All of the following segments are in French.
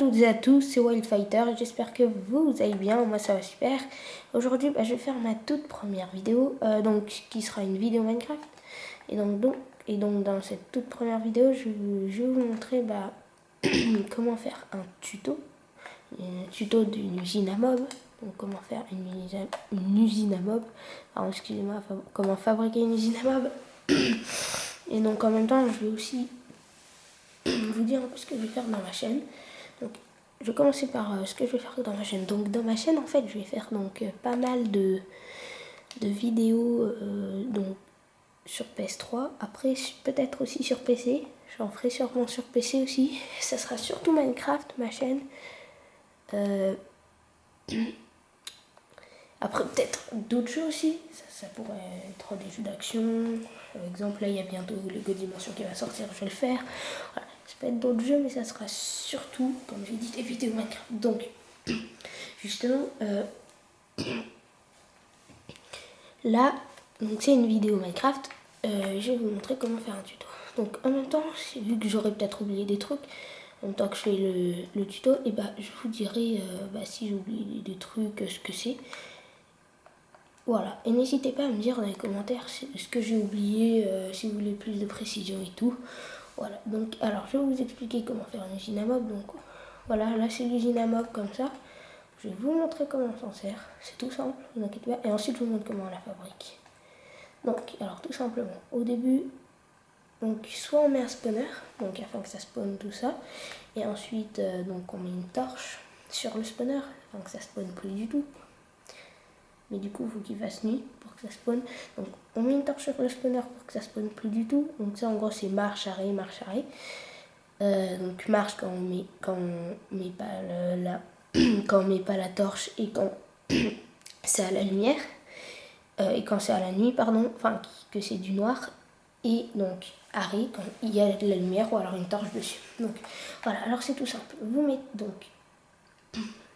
toutes et à tous, c'est Wildfighter, j'espère que vous allez bien, moi ça va super. Aujourd'hui je vais faire ma toute première vidéo, qui sera une vidéo Minecraft. Et donc dans cette toute première vidéo, je vais vous montrer comment faire un tuto d'une usine à mob. Donc comment faire une usine à mob, alors excusez-moi, comment fabriquer une usine à mob. Et donc en même temps, je vais aussi vous dire un peu ce que je vais faire dans ma chaîne. Donc, je vais commencer par ce que je vais faire dans ma chaîne. Donc, dans ma chaîne, en fait, je vais faire pas mal de vidéos sur PS3. Après, peut-être aussi sur PC. J'en ferai sûrement sur PC aussi. Ça sera surtout Minecraft, ma chaîne. Après, peut-être d'autres jeux aussi. Ça pourrait être des jeux d'action. Par exemple, là, il y a bientôt Lego Dimension qui va sortir. Je vais le faire. Voilà. Ça peut être d'autres jeux, mais ça sera surtout, comme j'ai dit, des vidéos Minecraft. Donc, justement, là, c'est une vidéo Minecraft. Je vais vous montrer comment faire un tuto. Donc, en même temps, vu que j'aurais peut-être oublié des trucs, en même temps que je fais le tuto, et je vous dirai si j'ai oublié des trucs, ce que c'est. Voilà, et n'hésitez pas à me dire dans les commentaires ce que j'ai oublié, si vous voulez plus de précision et tout. Voilà, donc alors je vais vous expliquer comment faire une usine à mob. Donc voilà, là c'est l'usine à mob comme ça. Je vais vous montrer comment on s'en sert, c'est tout simple, ne vous inquiétez pas. Et ensuite je vous montre comment on la fabrique. Donc, alors tout simplement, au début, donc soit on met un spawner, donc afin que ça spawn tout ça. Et ensuite, donc on met une torche sur le spawner, afin que ça spawn plus du tout. Mais du coup, il faut qu'il fasse nuit pour que ça spawn. Donc, on met une torche sur le spawner pour que ça spawn plus du tout. Donc, ça, en gros, c'est marche, arrêt, marche, arrêt. Donc, marche quand on met pas quand on met pas la torche et quand c'est à la lumière. Et quand c'est à la nuit, pardon, enfin, que c'est du noir. Et donc, arrêt quand il y a de la lumière ou alors une torche dessus. Donc, voilà, alors c'est tout simple. Vous mettez donc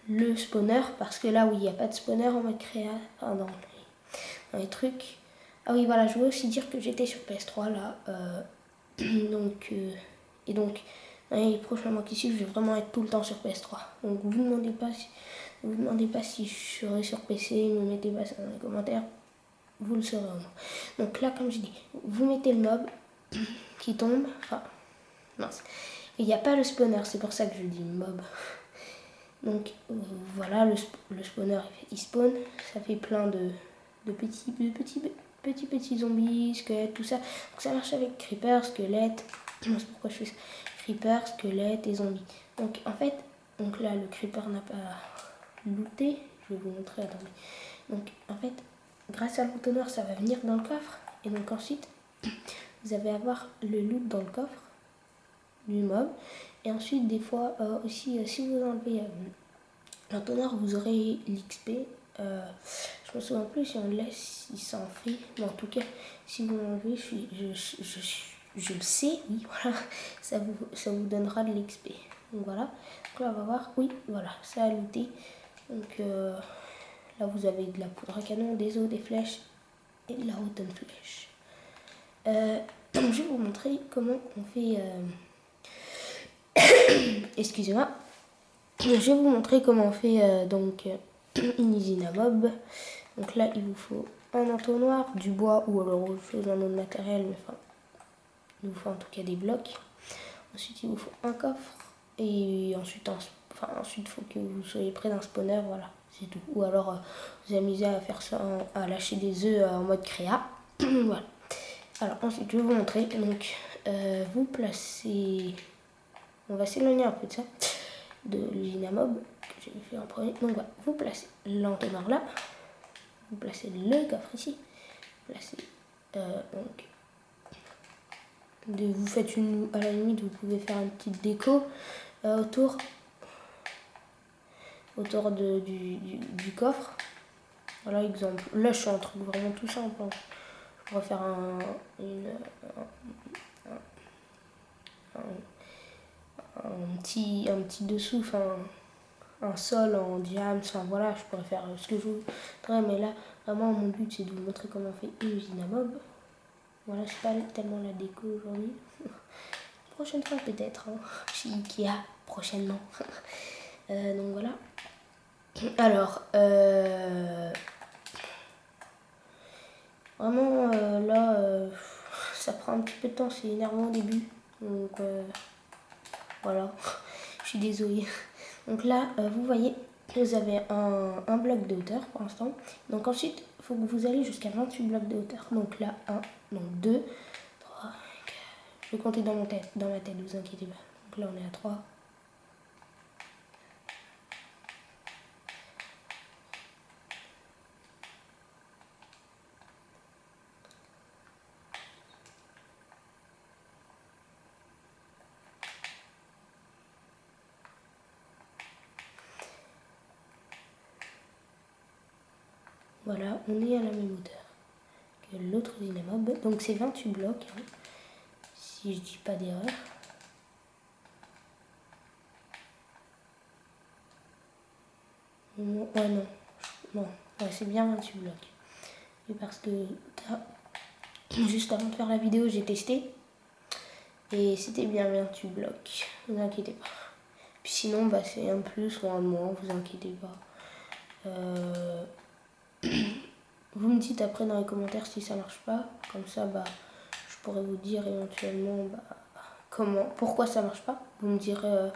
le spawner, parce que là où il n'y a pas de spawner on va créer dans les trucs. Ah oui, voilà, je voulais aussi dire que j'étais sur PS3 là. Et donc dans les prochains mois qui suivent, je vais vraiment être tout le temps sur PS3. Donc vous ne demandez pas si je serai sur PC, ne mettez pas ça dans les commentaires, vous le saurez au moins. Donc là, comme je dis, vous mettez le mob qui tombe, enfin, mince. Il n'y a pas le spawner, c'est pour ça que je dis mob. Donc voilà, le spawner il spawn, ça fait plein de petits zombies, squelettes, tout ça. Donc ça marche avec creeper, squelette, c'est pourquoi je fais ça. Creeper, squelette et zombies. Donc en fait, donc là le creeper n'a pas looté, je vais vous montrer, attendez. Donc en fait, grâce à l'entonnoir, ça va venir dans le coffre. Et donc ensuite, vous allez avoir le loot dans le coffre du mob. Et ensuite, des fois aussi, si vous enlevez l'entonnoir, vous aurez l'XP. Je me souviens plus si on le laisse, il s'enfuit. Mais en tout cas, si vous l'enlevez, je le sais, oui, voilà, ça vous donnera de l'XP. Donc voilà. Donc là, on va voir, oui, voilà, ça a looté. Donc là, vous avez de la poudre à canon, des os, des flèches et de la rotten flèche. Donc je vais vous montrer comment on fait. Excusez-moi. Je vais vous montrer comment on fait une usine à mob. Donc là, il vous faut un entonnoir, du bois ou alors autre chose, un autre matériel, mais enfin, il vous faut en tout cas des blocs. Ensuite, il vous faut un coffre et ensuite, il faut que vous soyez près d'un spawner, voilà, c'est tout. Ou alors, vous amusez à faire ça, à lâcher des œufs en mode créa. Voilà. Alors ensuite, je vais vous montrer. Donc, vous placez. On va s'éloigner un peu de ça, de l'usine à mob que j'ai fait en premier. Donc voilà, vous placez l'entonnoir là, vous placez le coffre ici, vous placez vous faites à la limite vous pouvez faire une petite déco autour du coffre. Voilà, exemple. Là je suis un truc vraiment tout simple. Hein. Je pourrais faire un petit dessous, enfin un sol en diams, enfin voilà, je pourrais faire ce que je voudrais, mais là vraiment mon but c'est de vous montrer comment on fait une usine à mob. Voilà, c'est pas tellement la déco aujourd'hui, prochaine fois peut-être, hein, chez Ikea, prochainement. Donc voilà. Alors, vraiment là, ça prend un petit peu de temps, c'est énervant au début. Donc voilà, je suis désolée. Donc là, vous voyez, vous avez un bloc de hauteur pour l'instant. Donc ensuite, il faut que vous allez jusqu'à 28 blocs de hauteur. Donc là, 1, donc 2, 3, 4. Je vais compter dans ma tête, vous inquiétez pas. Donc là, on est à 3. Voilà, on est à la même hauteur que l'autre usine à mob. Donc c'est 28 blocs, hein, si je dis pas d'erreur. Ouais, non, ouais, c'est bien 28 blocs. Et parce que juste avant de faire la vidéo, j'ai testé. Et c'était bien 28 blocs, vous inquiétez pas. Puis sinon, bah, c'est un plus ou un moins, vous inquiétez pas. Vous me dites après dans les commentaires si ça marche pas. Comme ça, bah, je pourrais vous dire éventuellement bah, pourquoi ça marche pas. Vous me direz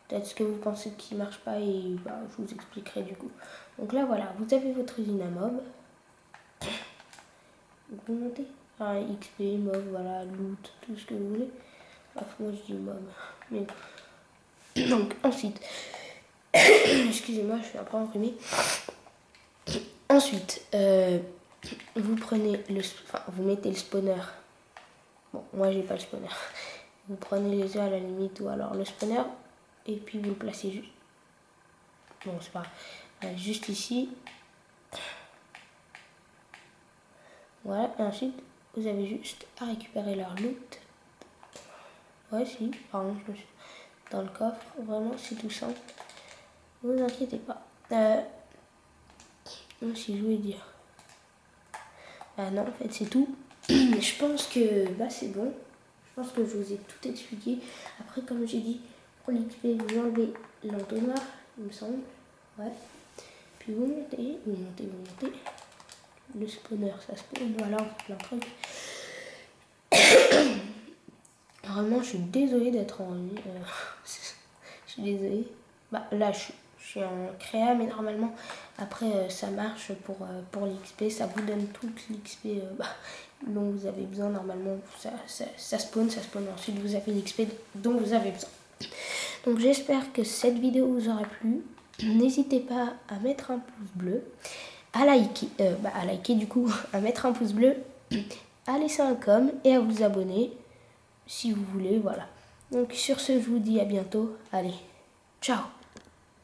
peut-être ce que vous pensez qui marche pas et bah, je vous expliquerai du coup. Donc là, voilà, vous avez votre usine à mob. Vous montez XP, mob, voilà, loot, tout ce que vous voulez. Bref, moi je dis mob. Mais... Donc ensuite, excusez-moi, je suis un peu enrhumée. Ensuite, vous prenez vous mettez le spawner. Bon, moi j'ai pas le spawner. Vous prenez les œufs à la limite ou alors le spawner et puis vous le placez juste. Bon, c'est pas grave. Juste ici. Voilà, et ensuite vous avez juste à récupérer leur loot. Ouais, si, pardon, je me suis dans le coffre. Vraiment, c'est tout simple. Vous inquiétez pas. Si je voulais dire. Non, en fait, c'est tout. Je pense que bah, c'est bon. Je pense que je vous ai tout expliqué. Après, comme j'ai dit, pour l'XP, vous enlevez l'entonnoir, il me semble. Ouais. Puis vous montez. Le spawner, ça spawn. Voilà, on fait plein de trucs. Vraiment, je suis désolée d'être en ligne. Je suis désolée. Bah, là, je suis en créa, mais normalement, après, ça marche pour l'XP. Ça vous donne toute l'XP dont vous avez besoin. Normalement, ça spawn. Ensuite, vous avez l'XP dont vous avez besoin. Donc, j'espère que cette vidéo vous aura plu. N'hésitez pas à mettre un pouce bleu, à liker du coup, à mettre un pouce bleu, à laisser un com et à vous abonner si vous voulez, voilà. Donc sur ce, je vous dis à bientôt. Allez, ciao!